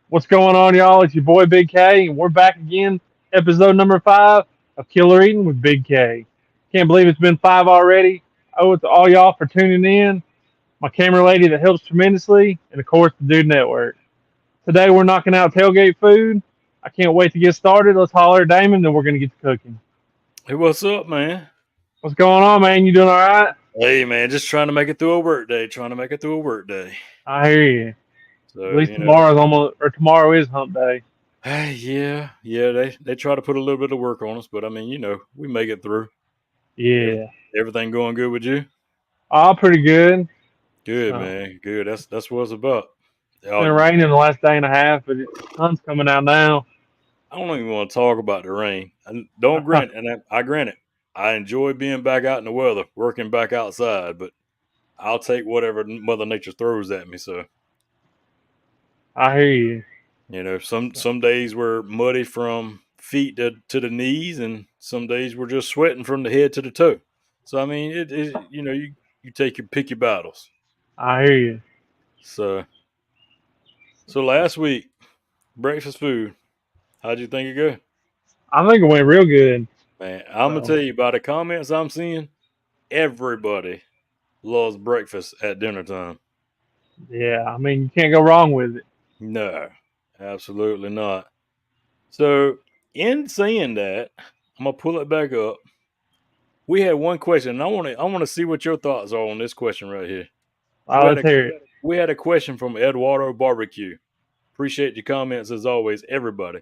What's going on, y'all? It's your boy Big K, and we're back again. Episode number 5 of Killer Eating with Big K. Can't believe it's been 5 already. I owe it to all y'all for tuning in. My camera lady that helps tremendously, and of course the Dude Network. Today we're knocking out tailgate food. I can't wait to get started. Let's holler at Damon, then we're gonna get to cooking. Hey, what's up, man? What's going on, man? You doing all right? Hey, man, just trying to make it through a work day. Trying to make it through a work day. I hear you. At So least tomorrow's almost, or tomorrow is hump day. yeah. They try to put a little bit of work on us, but I mean, we make it through. Every, Yeah. everything going good with you? All pretty good. Good, So man. Good. That's what it's about. it's been raining the last day and a half, but the sun's coming out now. I don't even want to talk about the rain. I don't grant, and I grant it. I enjoy being back out in the weather, working back outside, but I'll take whatever Mother Nature throws at me. So I hear you. some days we're muddy from feet to the knees, and some days we're just sweating from the head to the toe. So I mean, you take your pick your battles. I hear you. So last week, breakfast food. How'd you think it go? I think it went real good. Man, I'm gonna So tell you by the comments I'm seeing, everybody loves breakfast at dinner time. yeah, I mean you can't go wrong with it. No, absolutely not. So in saying that, I'm gonna pull it back up. We had one question, and I want to see what your thoughts are on this question right here. We had Let's a hear it. we had a question from Eduardo Barbecue. Appreciate your comments as always, everybody.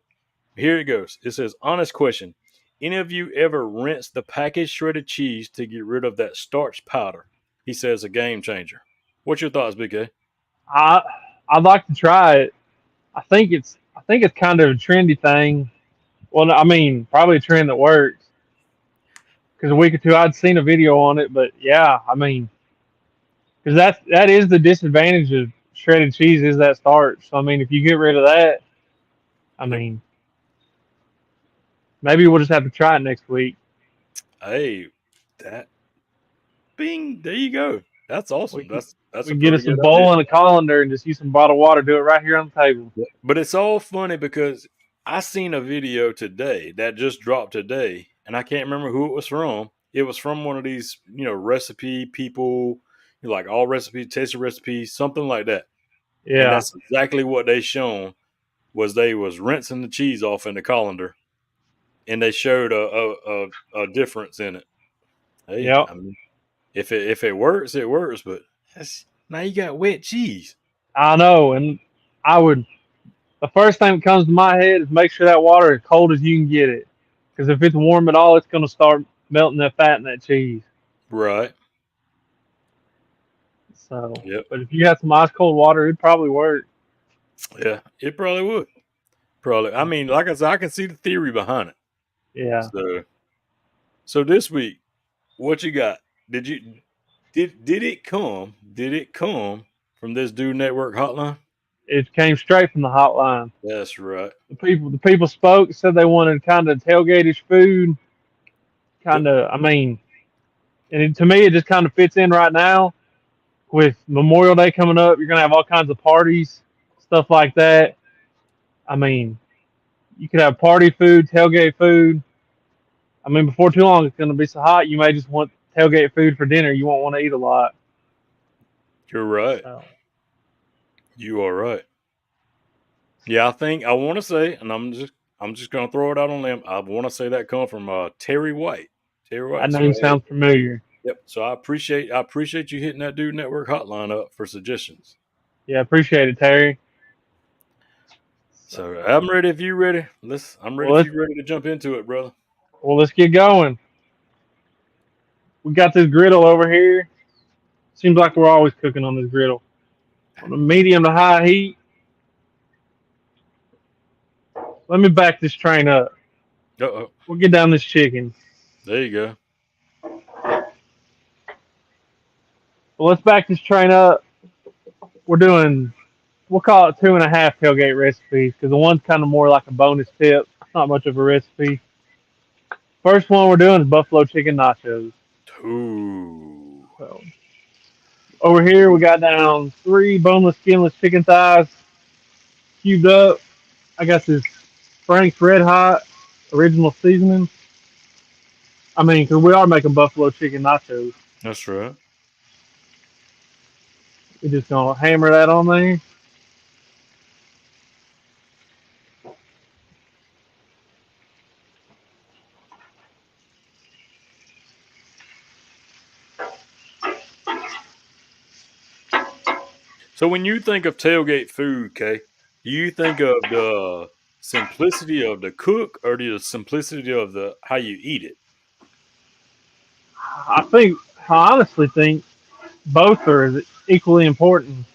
Here it goes. It says, honest question. Any of you ever rinse the packaged shredded cheese to get rid of that starch powder? He says a game changer. What's your thoughts, BK? I I'd like to try it. I think it's kind of a trendy thing. Well, I mean, probably a trend that works. Because a week or two I'd seen a video on it, but yeah, I mean, because that is the disadvantage of shredded cheese is that starch. So I mean, if you get rid of that, I Yep. mean, maybe we'll just have to try it next week. Hey, that bing, there you go. That's We awesome. can That's we a can get pretty us a good idea. bowl and a colander and just use some bottled water. Do it right here on the table. Yeah. But it's all funny because I seen a video today that just dropped today, and I can't remember who it was from. It was from one of these, recipe people, like all recipes, tasty recipes, something like that. And Yeah. that's exactly what they shown was they was rinsing the cheese off in the colander, and they showed a difference in it. Hey, Yep. I mean, if it works, it works. But now you got wet cheese. I know, and I would. The first thing that comes to my head is make sure that water is cold as you can get it, because if it's warm at all, it's going to start melting that fat in that cheese. Right. So, Yep. but if you had some ice cold water, it'd probably work. Yeah, it probably would. Probably. I mean, like I said, I can see the theory behind it. Yeah. So this week, what you got? Did it come from this Dude Network hotline? It came straight from the hotline. That's right. The people spoke, said they wanted kind of tailgatish food. Yep. Kind of, I mean, to me, it just kind of fits in right now with Memorial Day coming up. You're gonna have all kinds of parties, stuff like that. I mean, you could have party food, tailgate food. I mean, before too long, it's gonna be so hot, you may just want tailgate food for dinner. You won't want to eat a lot. You're right. So, You are right. Yeah, I think I want to say, and I'm just gonna throw it out on them. I want to say that come from Terry White. Terry that White. So name hey, sounds familiar. yep. So I appreciate you hitting that Dude Network hotline up for suggestions. Yeah, appreciate it, Terry. So So, I'm ready if you ready. I'm ready well, if let's you ready to jump into it, brother. let's get going. We got this griddle over here. Seems like we're always cooking on this griddle. On a medium to high heat. Let me back this train up. Oh, We'll get down this chicken. there you go. Well, let's back this train up. We're doing, we'll call it 2.5 tailgate recipes because the one's kind of more like a bonus tip. It's not much of a recipe. First one we're doing is buffalo chicken nachos. Ooh. So over here we got down 3 boneless, skinless chicken thighs. cubed up. I got this Frank's Red Hot original seasoning. I mean, 'cause we are making buffalo chicken nachos. That's right. We're just gonna hammer that on there. So when you think of tailgate food, Kay, do you think of the simplicity of the cook or the simplicity of the how you eat it? I honestly think both are equally important.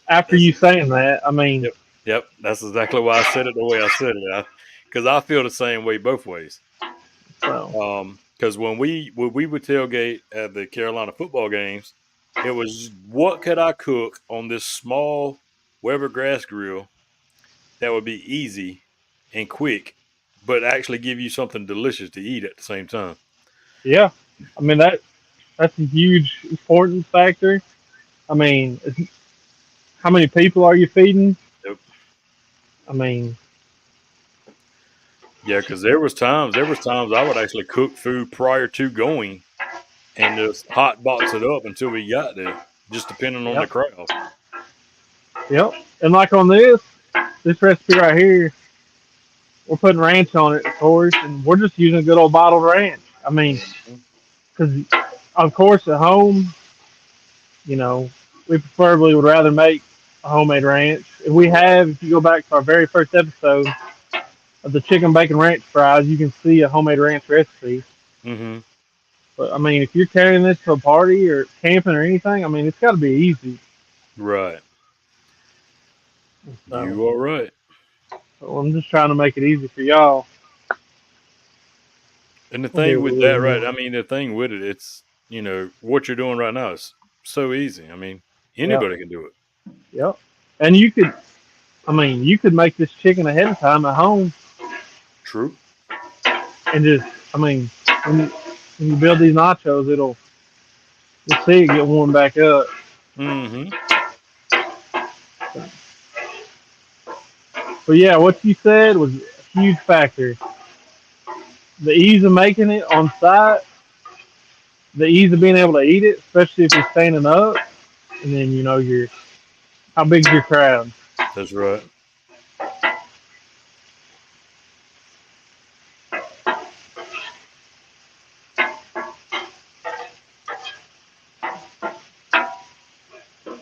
After That's you saying that, I mean, yep, yep. That's exactly why I said it the way I said it. Because I feel the same way both ways. so Because when we would tailgate at the Carolina football games, it was what could I cook on this small Weber grass grill that would be easy and quick, but actually give you something delicious to eat at the same time. yeah. I mean that's a huge important factor. I mean, how many people are you feeding? Yep. I mean, Yeah, because there was times I would actually cook food prior to going and just hot box it up until we got there, just depending on the yep, crowd. yep. And like on this recipe right here, we're putting ranch on it, of course, and we're just using a good old bottled ranch. I mean, Mhm. because of course at home, you know, we preferably would rather make a homemade ranch. If you go back to our very first episode of the chicken bacon ranch fries, you can see a homemade ranch recipe. Mhm. But I mean, if you're carrying this to a party or camping or anything, I mean, it's got to be easy. Right. So, You are right. so I'm just trying to make it easy for y'all. And the We'll do thing a with little that, right? more. I mean, the thing with it, it's what you're doing right now is so easy. I mean, Yeah, anybody can do it. yep. And you could make this chicken ahead of time at home True. and just, I mean, when you, when you build these nachos, you'll see it get warmed back up. Mm-hmm. But yeah, what you said was a huge factor. The ease of making it on site, the ease of being able to eat it, especially if you're standing up, and then how big's your crowd? That's right.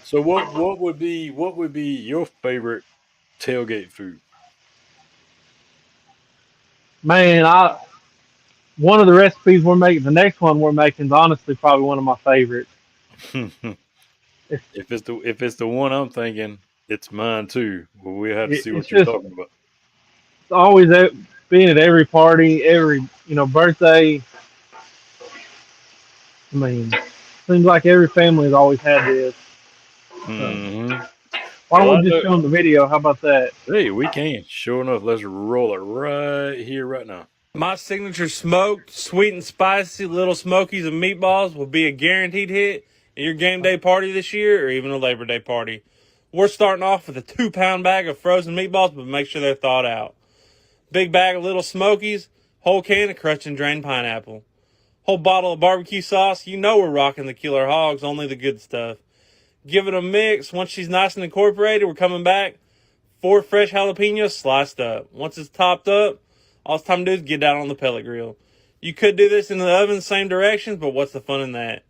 So what would be your favorite tailgate food? Man, I one of the recipes we're making, the next one we're making is honestly probably one of my favorites. if It's it's the one I'm thinking, it's mine too. Well, we have to see it's what you're just talking about. it's always being at every party, every birthday. I mean, seems like every family has always had this. So Mm-hmm. why don't Well, we I just know. show them the video? How about that? Hey, we can. Sure enough, let's roll it right here, right now. My signature smoked, sweet and spicy little smokies and meatballs will be a guaranteed hit at your game day party this year or even a Labor Day party. We're starting off with a 2 pound bag of frozen meatballs, but make sure they're thawed out. Big bag of little smokies, whole can of crushed and drained pineapple. Whole bottle of barbecue sauce. You know we're rocking the killer hogs, only the good stuff. Give it a mix. Once she's nice and incorporated, we're coming back. 4 fresh jalapenos sliced up. Once it's topped up, all it's time to do is get out on the pellet grill. You could do this in the oven the same directions, but what's the fun in that?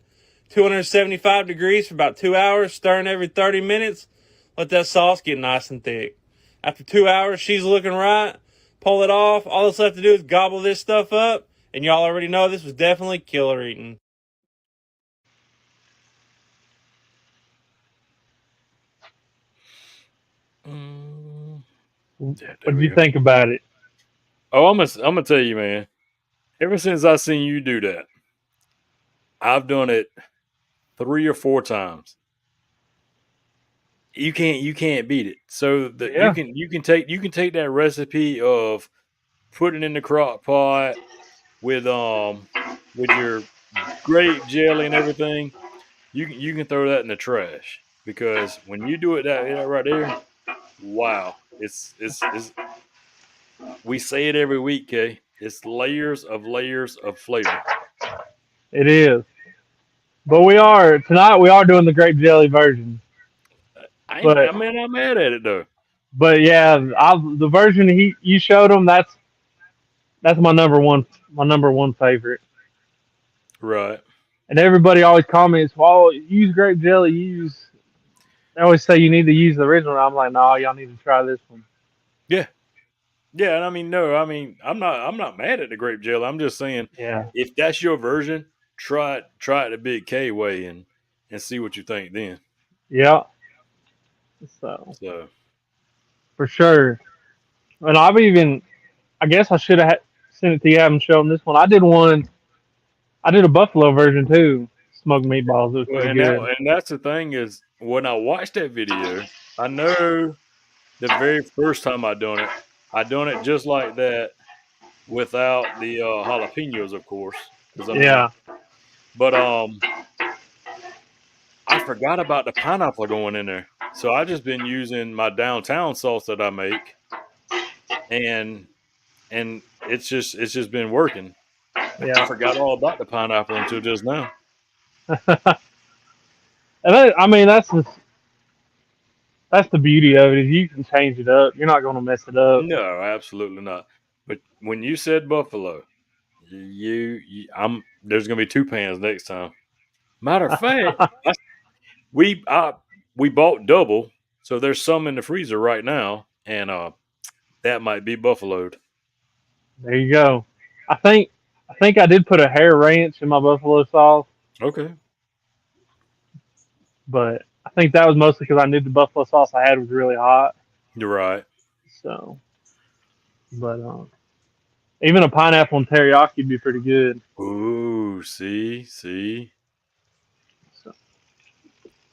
275 degrees for about 2 hours, stirring every 30 minutes. Let that sauce get nice and thick. After 2 hours, she's looking right. Pull it off. All that's left to do is gobble this stuff up. And y'all already know this was definitely killer eating. Mm, yeah, What there did we you go. think about it? Oh, I'm gonna tell you, man. Ever since I seen you do that, I've done it 3 or 4 times. You can't beat it. So that you Yeah, can you can take that recipe of putting it in the crock pot with your grape jelly and everything. You can throw that in the trash because when you do it that right there, Wow. It's we say it every week, Kay. It's layers of flavor. It is. But tonight we are doing the grape jelly version. But I mean, I'm mad at it though. yeah, the version you showed them, that's my number one favorite. Right. And everybody always comments, "Well, use grape jelly. Use." They always say you need to use the original. I'm like, no, y'all need to try this one. Yeah. Yeah, and I mean, no, I mean, I'm not mad at the grape jelly. I'm just saying, Yeah, if that's your version, try it the Big K way and see what you think then. yeah. So So for sure. And I guess I should have sent it to you. I haven't shown this one. I did one. I did a buffalo version too. Smoked meatballs. It was well, pretty good. and that's the thing is when I watched that video, I know the very first time I done it just like that without the jalapenos, of course, because I mean, Yeah, but I forgot about the pineapple going in there, so I just been using my downtown sauce that I make, and it's just been working. I yeah. forgot all about the pineapple until just now. And I mean, that's the beauty of it is you can change it up. You're not going to mess it up. No, absolutely not. But when you said buffalo, I'm there's gonna be two pans next time. Matter of fact, we I we bought double, so there's some in the freezer right now, and that might be buffaloed. There you go. I think I think I did put a hair ranch in my buffalo sauce, Okay, but I think that was mostly because I knew the buffalo sauce I had was really hot. you're right. So, but even a pineapple and teriyaki would be pretty good. Ooh, see. So,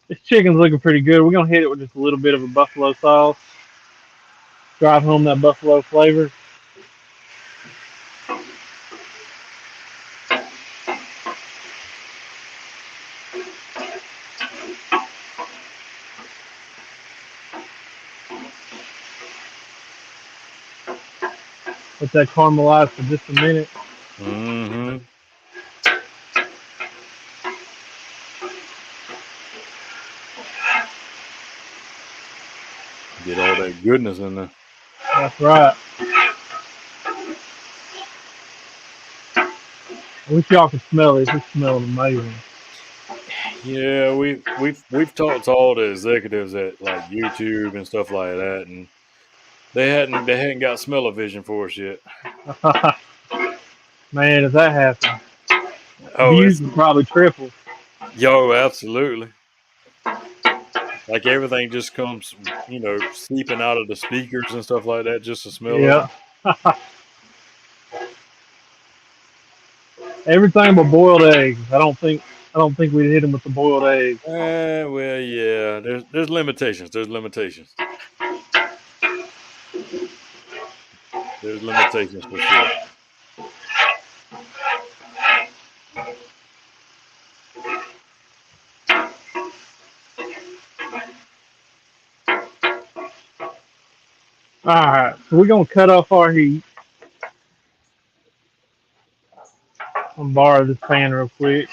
this chicken's looking pretty good. We're gonna hit it with just a little bit of a buffalo sauce. Drive home that buffalo flavor. Let that caramelize for just a minute. Mm-hmm. Get all that goodness in there. That's right. I wish y'all could smell it. It smells amazing. Yeah, we've talked to all the executives at like YouTube and stuff like that, and they hadn't got smell vision for us yet. Man, if that happens, Oh, views it's would probably triple. yo, absolutely. Like everything just comes, seeping out of the speakers and stuff like that, just the smell of Yeah. them. Everything but boiled eggs. I don't think we'd hit them with the boiled eggs. Well, yeah. There's limitations. There's limitations. There's limitations for sure. All right, so we're gonna cut off our heat. I'm gonna borrow this pan real quick,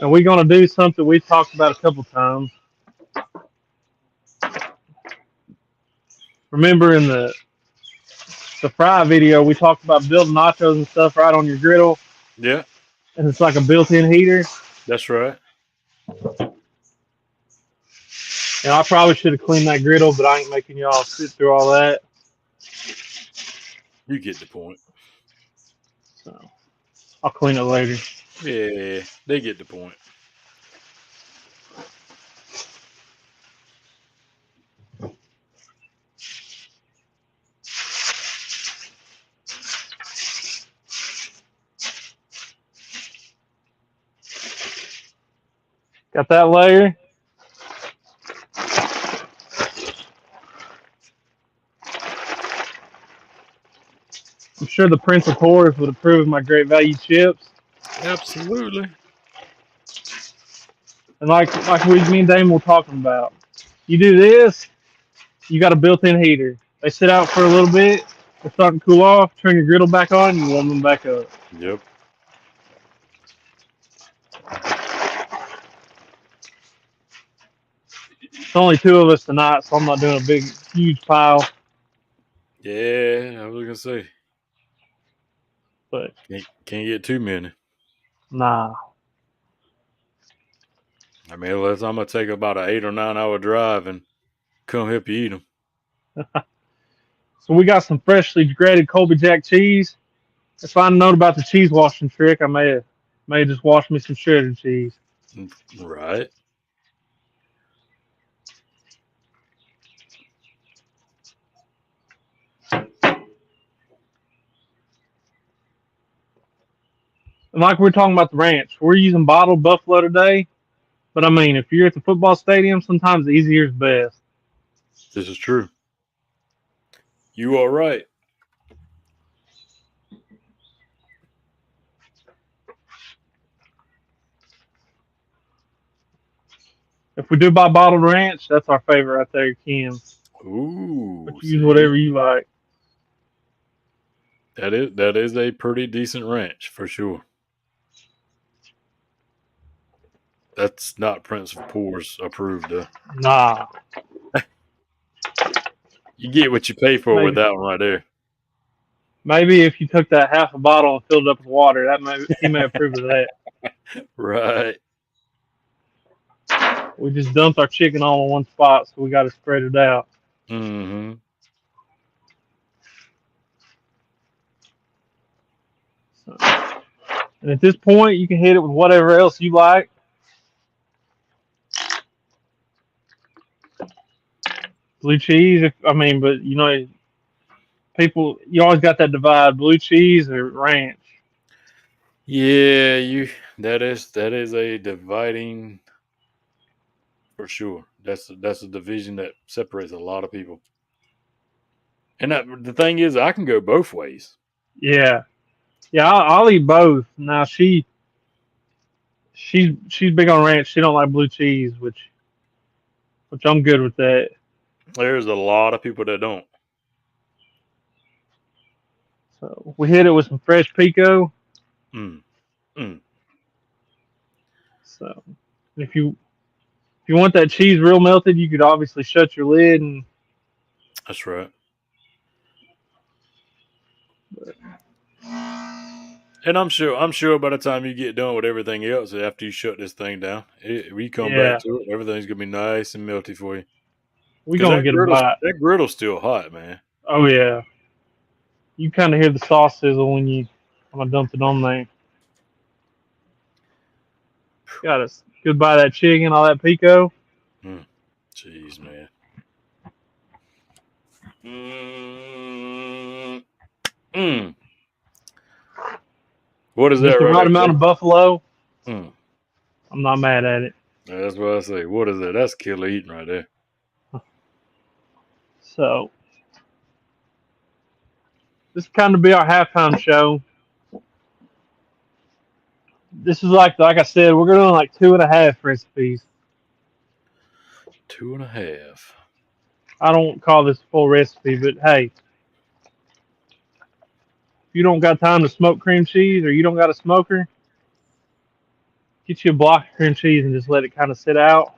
and we're gonna do something we talked about a couple times. Remember in the fry video, we talked about building nachos and stuff right on your griddle, Yeah, and it's like a built-in heater. that's right. And I probably should have cleaned that griddle, but I ain't making y'all sit through all that. You get the point. So I'll clean it later. Yeah, they get the point. Got that layer? I'm sure the Prince of Pours would approve of my great value chips. Absolutely. And like me and Dame were talking about, you do this, you got a built-in heater. They sit out for a little bit, they're starting to cool off. Turn your griddle back on, you warm them back up. Yep. It's only two of us tonight, so I'm not doing a big, huge pile. Yeah, I was gonna say But can't get too many. nah, I mean, unless I'm gonna take about an 8 or 9 hour drive and come help you eat them. so we got some freshly grated Colby Jack cheese. If I known about the cheese washing trick, I may have just washed me some shredded cheese. Right. And like we were talking about the ranch, we're using bottled buffalo today. But I mean, if you're at the football stadium, sometimes easier is best. This is true. You are right. If we do buy bottled ranch, that's our favorite right there, Kim. Ooh, But you use see, whatever you like. that is a pretty decent ranch for sure. That's not Prince of Poor's approved. Nah, You get what you pay for with maybe that one right there. maybe if you took that half a bottle and filled it up with water, he may approve of that. Right. We just dumped our chicken all in one spot, so we got to spread it out. Mm-hmm. So, and at this point, you can hit it with whatever else you like. Blue cheese, but people, you always got that divide: blue cheese or ranch. Yeah, that is a dividing for sure. That's a division that separates a lot of people. And the thing is, I can go both ways. Yeah, yeah, I'll eat both. Now she's big on ranch. She don't like blue cheese, which I'm good with that. There's a lot of people that don't. So we hit it with some fresh pico. Mm, mm, So if you want that cheese real melted, you could obviously shut your lid and. that's right. And I'm sure by the time you get done with everything else, after you shut this thing down, we come back Yeah, to it. Everything's gonna be nice and melty for you. we Because gonna get a bite. that griddle's still hot, man. Oh yeah, you kind of hear the sauce sizzle when I dumped it on there. Got a good bite of that chicken, all that pico. Mm, jeez, man. Mm, mm. What is that Just the right right there? amount of buffalo. Mm. I'm not mad at it. That's what I say. What is that? That's killer eating right there. So this kind of be our halftime show. This is like I said, we're doing like 2.5 recipes. 2.5. I don't call this a full recipe, but hey, if you don't got time to smoke cream cheese or you don't got a smoker, get you a block of cream cheese and just let it kind of sit out.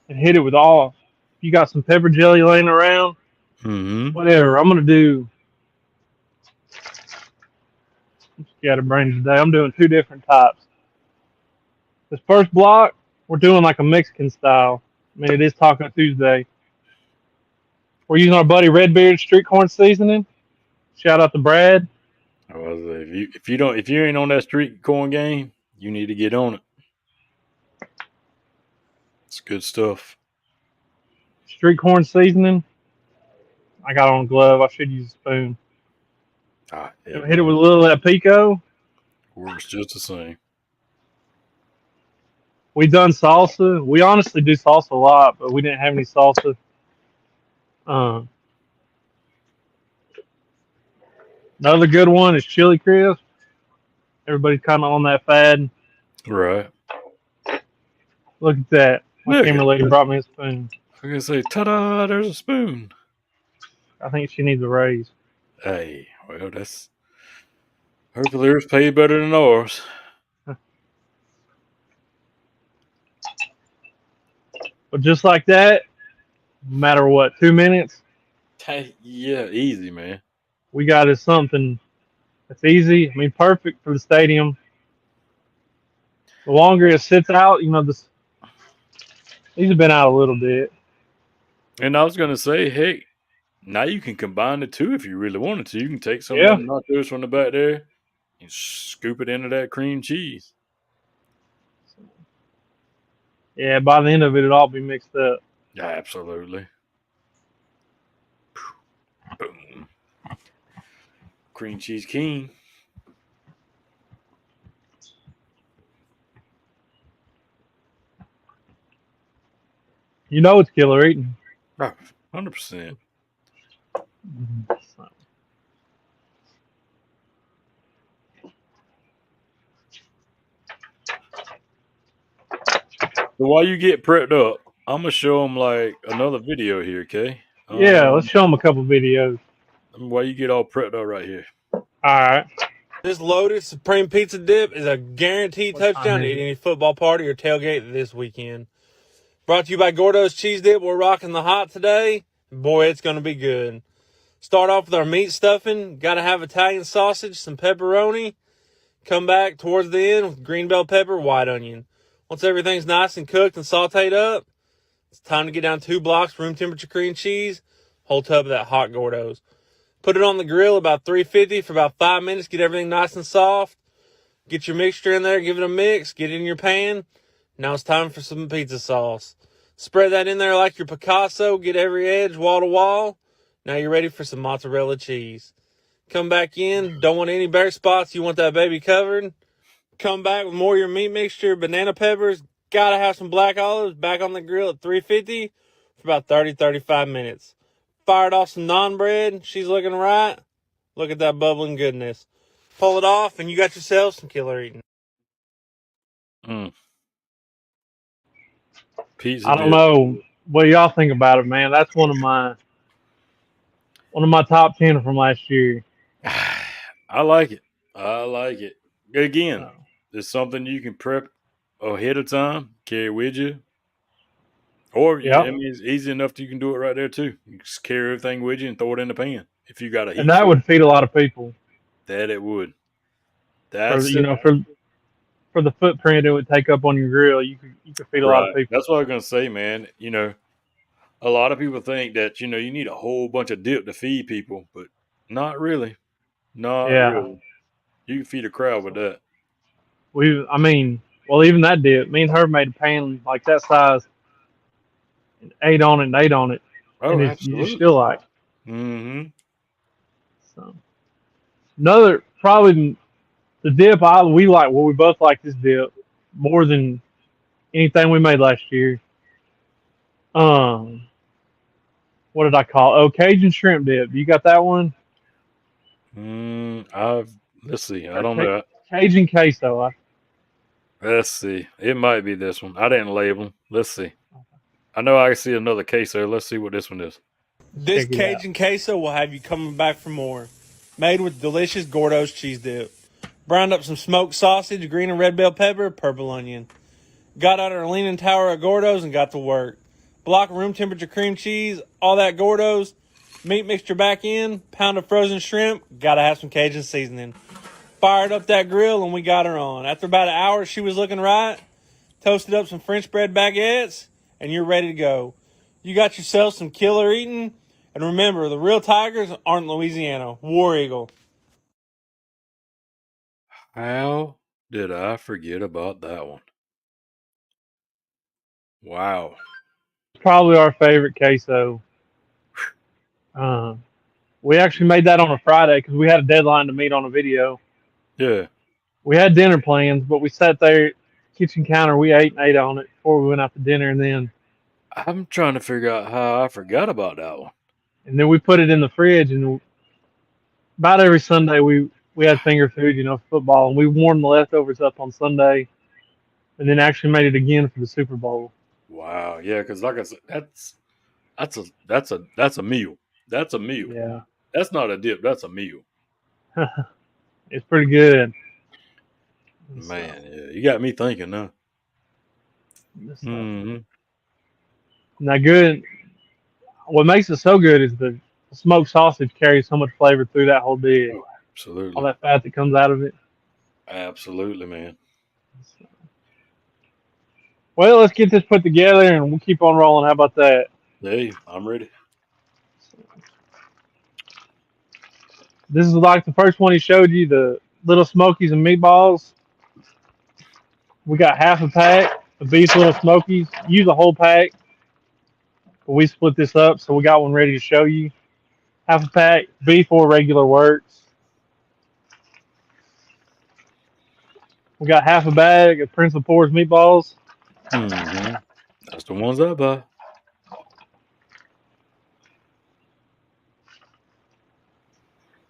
And hit it with all. If you got some pepper jelly laying around, Mm-hmm. whatever. I'm gonna do. Got a brain today. I'm doing two different types. This first block, we're doing like a Mexican style. I mean, it is Taco Tuesday. We're using our buddy Redbeard street corn seasoning. Shout out to Brad. I was like, if you ain't on that street corn game, you need to get on it. It's good stuff. Street corn seasoning. I got on a glove. I should use a spoon. Yeah, Hit it man. with a little of that pico. Works just the same. We done salsa. We honestly do salsa a lot, but we didn't have any salsa. Um, Another good one is chili crisp. Everybody's kind of on that fad. Right. Look at that. My Look camera at lady that. brought me a spoon. I'm gonna say, ta-da! There's a spoon. I think she needs a raise. Hey, well, that's hopefully theirs pay better than ours. But just like that, no matter what, 2 minutes, Hey, yeah, easy, man. we got us something that's easy. I mean, perfect for the stadium. The longer it sits out, these have been out a little bit. And I was gonna say, hey, now you can combine the two if you really wanted to. You can take some of Yeah. them nachos from the back there and scoop it into that cream cheese. Yeah, by the end of it, it'll all be mixed up. Yeah, absolutely. Boom. Cream cheese king. You know it's killer eating. 100%. So while you get prepped up, I'm gonna show them like another video here, okay? Yeah, let's show them a couple videos. While you get all prepped up right here. All right. This loaded Supreme Pizza Dip is a guaranteed What time touchdown is at it? any football party or tailgate this weekend. Brought to you by Gordo's Cheese Dip. We're rocking the hot today. Boy, it's going to be good. Start off with our meat stuffing. Got to have Italian sausage, some pepperoni. Come back towards the end with green bell pepper, white onion. Once everything's nice and cooked and sauteed up, it's time to get down 2 blocks room temperature cream cheese, whole tub of that hot Gordo's. Put it on the grill about 350 for about 5 minutes. Get everything nice and soft. Get your mixture in there. Give it a mix. Get it in your pan. Now it's time for some pizza sauce. Spread that in there like your Picasso. Get every edge wall to wall. Now you're ready for some mozzarella cheese. Come back in. Don't want any bare spots. You want that baby covered. Come back with more of your meat mixture. Banana peppers. Gotta have some black olives. Back on the grill at 350 for about 30-35 minutes. Fired off some naan bread. She's looking right. Look at that bubbling goodness. Pull it off, and you got yourself some killer eating. Pizza I don't dip. know what y'all think about it, man. That's one of my top 10 from last year. I like it. I like it. Again, So, it's something you can prep ahead of time, carry with you. Or, yep. I mean, it's easy enough that you can do it right there, too. You just carry everything with you and throw it in the pan if you got a And heat that source. would feed a lot of people. That it would. For That's you it. know, for the footprint it would take up on your grill, you could feed a lot of Right. people. That's what I was going to say, man. A lot of people think that, you need a whole bunch of dip to feed people, but not really. Not Yeah. really. You can feed a crowd with that. I mean, well, even that did. Me and her made a pan like that size, and ate on it and ate on it, Oh, and you're absolutely. still like. Mm-hmm. So another probably the dip we like. Well, we both like this dip more than anything we made last year. Um, what did I call it? Oh, Cajun shrimp dip. You got that one? Let's see. I Or don't know. Cajun queso? Let's see. It might be this one. I didn't label. Let's see. I know I can see another case there. Let's see what this one is. This Check it out. Cajun queso will have you coming back for more. Made with delicious Gordo's cheese dip. Browned up some smoked sausage, green and red bell pepper, purple onion. Got out our leaning tower of Gordo's and got to work. Block of room temperature cream cheese, all that Gordo's. Meat mixture back in, pound of frozen shrimp, gotta have some Cajun seasoning. Fired up that grill and we got her on. After about an hour, she was looking right. Toasted up some French bread baguettes, and you're ready to go. You got yourself some killer eating, and remember, the real Tigers aren't Louisiana. War Eagle. How did I forget about that one? Wow. Probably our favorite queso. We actually made that on a Friday because we had a deadline to meet on a video. Yeah. We had dinner plans, but we sat there. kitchen counter. We ate and ate on it before we went out to dinner, I'm trying to figure out how I forgot about that one. and then we put it in the fridge. And about every Sunday we had finger food, football, and we warmed the leftovers up on Sunday, and then actually made it again for the Super Bowl. Wow, yeah, because like I said, that's a meal. That's a meal. Yeah, That's not a dip. That's a meal. it's pretty good. Man, yeah, you got me thinking now. So, Mm-hmm. now, good. What makes it so good is the smoked sausage carries so much flavor through that whole dish. Oh, All absolutely. that fat that comes out of it. Absolutely, man. Well, let's get this put together and we'll keep on rolling. How about that? Hey, I'm ready. This is like the first one he showed you, the little smokies and meatballs. We got half a pack of these little smokies. Use a whole pack, but we split this up, so we got one ready to show you. Half a pack, beef or regular works. We got half a bag of Prince of Poor's meatballs. Mm-hmm. That's the ones I buy.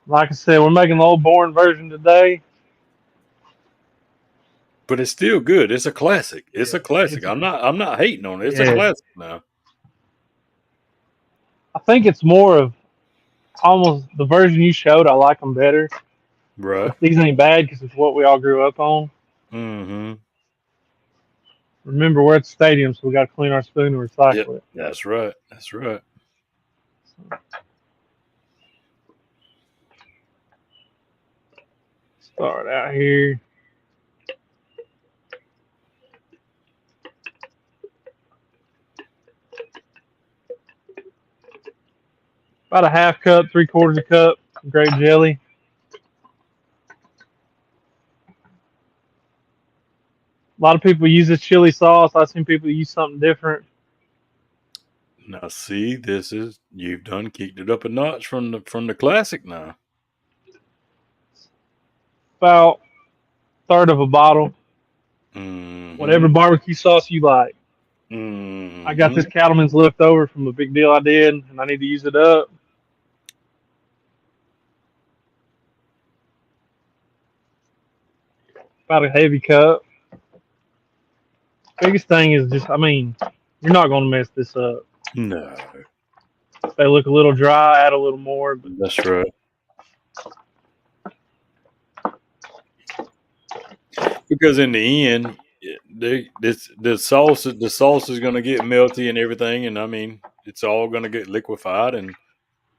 Like I said, we're making the old boring version today. But it's still good. It's a classic. It's Yeah, a classic. I'm not hating on it. It's a Yeah. classic now. I think it's more of almost the version you showed. I like them better. Right. But these ain't bad because it's what we all grew up on. Mm-hmm. Remember, we're at the stadium, so we got to clean our spoon and recycle Yep. it. That's right. That's right. Start out here. About a half cup, 3/4 a cup of grape jelly. A lot of people use this chili sauce. I've seen people use something different. Now see, you've done kicked it up a notch from the classic now. About a third of a bottle. Mm-hmm. Whatever barbecue sauce you like. Mm-hmm. I got this Cattleman's leftover from a big deal I did, and I need to use it up. About a heavy cup. Biggest thing is just, you're not going to mess this up. No. If they look a little dry, add a little more. But That's right. Because in the end, the sauce is going to get melty and everything, and it's all going to get liquefied, and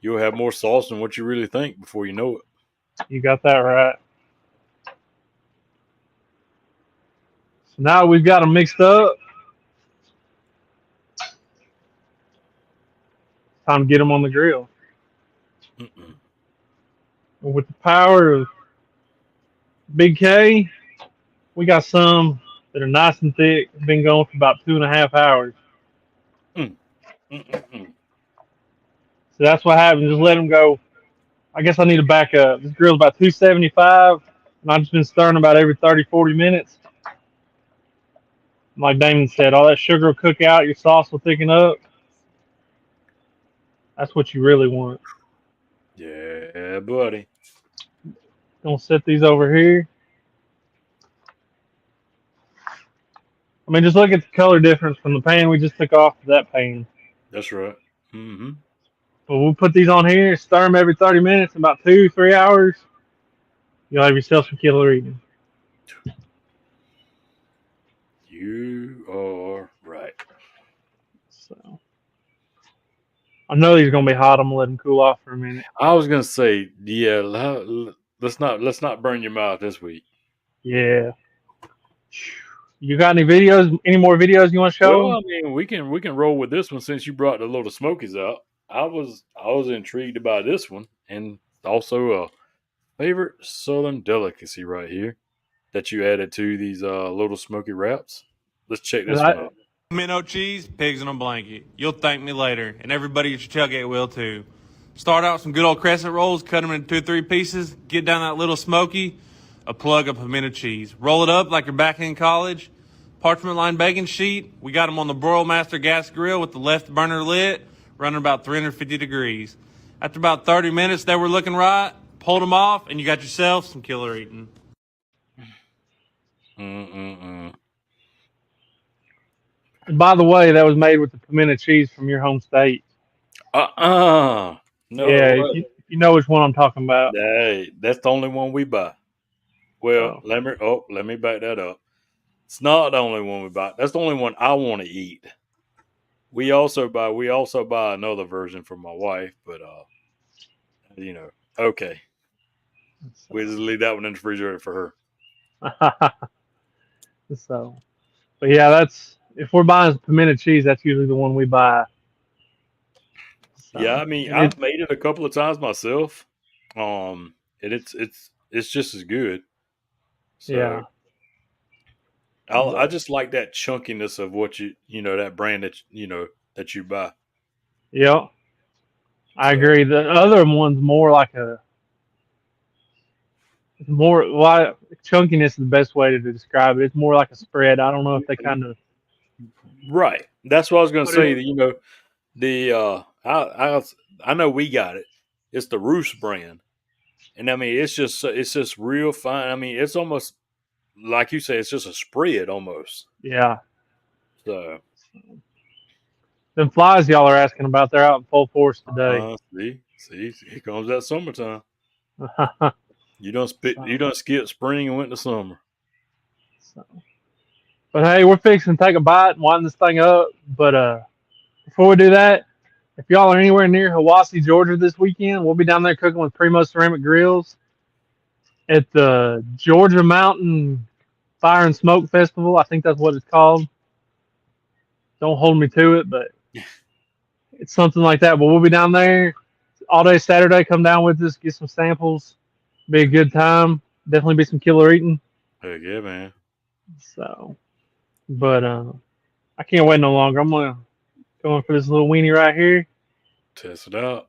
you'll have more sauce than what you really think before you know it. you got that right. So now we've got them mixed up. Time to get them on the grill. Mm-mm. With the power of Big K, we got some that are nice and thick. Been going for about 2.5 hours. Mm-mm. So that's what happens. Just let them go. I guess I need to back up. This grill's about 275, and I've just been stirring about every 30, 40 minutes. Like Damon said, all that sugar will cook out. Your sauce will thicken up. That's what you really want. Yeah, buddy. Gonna set these over here. Just look at the color difference from the pan we just took off to that pan. That's right. Mm-hmm. But we'll put these on here, stir them every 30 minutes, in about 2-3 hours. You'll have yourself some killer eating. You are right. So I know these are gonna be hot. I'm gonna let them cool off for a minute. I was gonna say, yeah. Let's not burn your mouth this week. Yeah. You got any videos? Any more videos you want to show? Well, we can roll with this one since you brought the load of smokies out. I was intrigued by this one, and also a favorite Southern delicacy right here that you added to these little smoky wraps. Let's check this one out. Minnow cheese, pigs in a blanket. You'll thank me later, and everybody at your tailgate will too. Start out with some good old crescent rolls, cut them into 2-3 pieces, get down that little smoky, a plug of pimento cheese. Roll it up like you're back in college, parchment lined bacon sheet. We got them on the Broil Master gas grill with the left burner lit, running about 350 degrees. After about 30 minutes, they were looking right. Pulled them off, and you got yourself some killer eating. Mm-mm-mm. And by the way, that was made with the pimento cheese from your home state. No, Yeah, it wasn't. if you know which one I'm talking about. Hey, that's the only one we buy. Well, So let me back that up. It's not the only one we buy. That's the only one I want to eat. We also buy another version for my wife, but okay. We just leave that one in the refrigerator for her. so, but yeah, that's if we're buying pimento cheese, that's usually the one we buy. Yeah, So, I mean, and it, I've made it a couple of times myself. And it's just as good. So yeah, I but just like that chunkiness of what that brand that you buy. yeah, I So agree. The other one's more like it's more why chunkiness is the best way to describe it. It's more like a spread. I don't know if they kind of right, that's what I was gonna put it. say. The I know we got it. It's the Roos brand, and I mean it's just real fine. I mean it's almost like you say, it's just a spread almost. Yeah, So them flies y'all are asking about, they're out in full force today. see, here comes that summertime. You so, don't skip spring and went to summer. so. But hey, we're fixing to take a bite and wind this thing up. But before we do that, if y'all are anywhere near Hiwassee, Georgia this weekend, we'll be down there cooking with Primo Ceramic Grills at the Georgia Mountain Fire and Smoke Festival. I think that's what it's called. Don't hold me to it, but it's something like that. But we'll be down there all day Saturday. Come down with us, get some samples. Be a good time. Definitely be some killer eating. Heck yeah, man. So, but I can't wait no longer. I'm gonna go in for this little weenie right here. Test it out.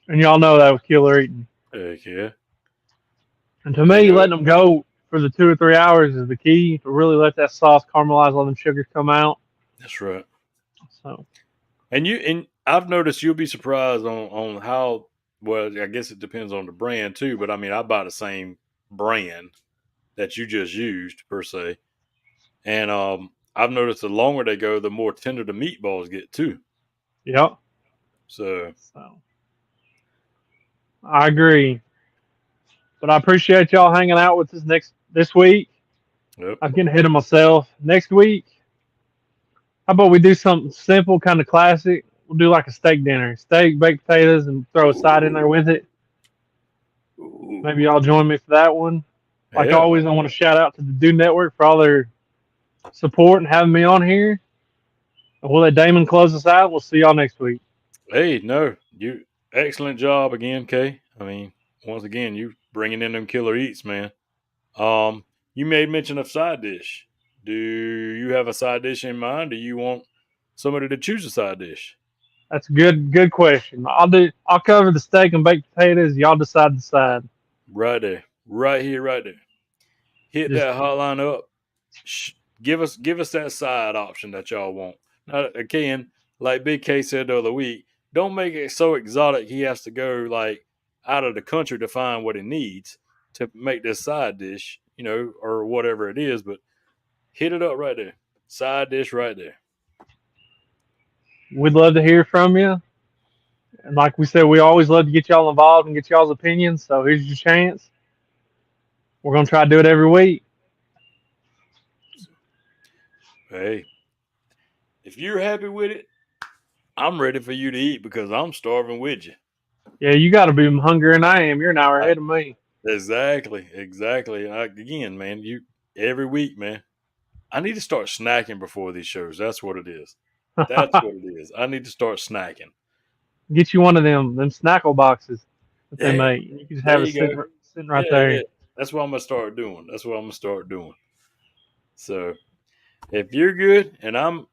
And y'all know that was killer eating. Heck yeah. And to You me, know, letting them go for the 2 or 3 hours is the key to really let that sauce caramelize, all them sugars come out. that's right. So, And I've noticed you'll be surprised on how well, I guess it depends on the brand too, but I mean I buy the same brand that you just used per se. And I've noticed the longer they go, the more tender the meatballs get too. yep. So So, I agree. But I appreciate y'all hanging out with us this week. yep. I'm getting ahead of myself. Next week, how about we do something simple, kind of classic? We'll do like a steak dinner, steak, baked potatoes, and throw a side in there Ooh, with it. ooh. Maybe y'all join me for that one. Like Yeah. always, I want to shout out to the Do Network for all their support and having me on here. And we'll let Damon close us out. We'll see y'all next week. Hey, no, you excellent job again, Kay. I mean, once again, you bringing in them killer eats, man. You made mention of side dish. Do you have a side dish in mind? Do you want somebody to choose a side dish? That's a good question. I'll cover the steak and baked potatoes. Y'all decide the side. Right there, right here, right there. Hit Just that hotline up. Give us that side option that y'all want. Now, again, like Big K said the other week, don't make it so exotic he has to go like out of the country to find what he needs to make this side dish, or whatever it is. But hit it up right there, side dish right there. we'd love to hear from you. And like we said, we always love to get y'all involved and get y'all's opinions. So here's your chance. We're gonna try to do it every week. Hey, if you're happy with it, I'm ready for you to eat because I'm starving with you. Yeah, you got to be hungrier than I am. You're an hour I, ahead of me. exactly. Again, man, you every week, man. I need to start snacking before these shows. That's what it is. That's what it is. I need to start snacking. Get you one of them snackle boxes that they Hey, make. You can just there have it you go. sitting right Yeah. there. That's what I'm gonna start doing. That's what I'm gonna start doing. So if you're good and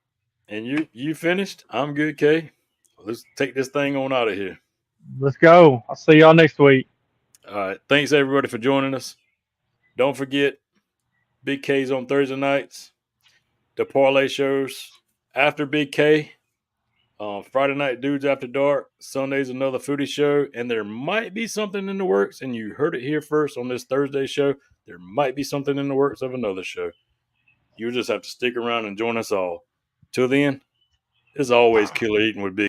you finished, I'm good, Kay. Let's take this thing on out of here. Let's go. I'll see y'all next week. All right. Thanks everybody for joining us. Don't forget, Big K's on Thursday nights. The parlay shows after Big K. Friday night, Dudes After Dark. Sunday's another foodie show. And there might be something in the works, and you heard it here first on this Thursday show. There might be something in the works of another show. You'll just have to stick around and join us all. Till then, as always, Killer Eating with Big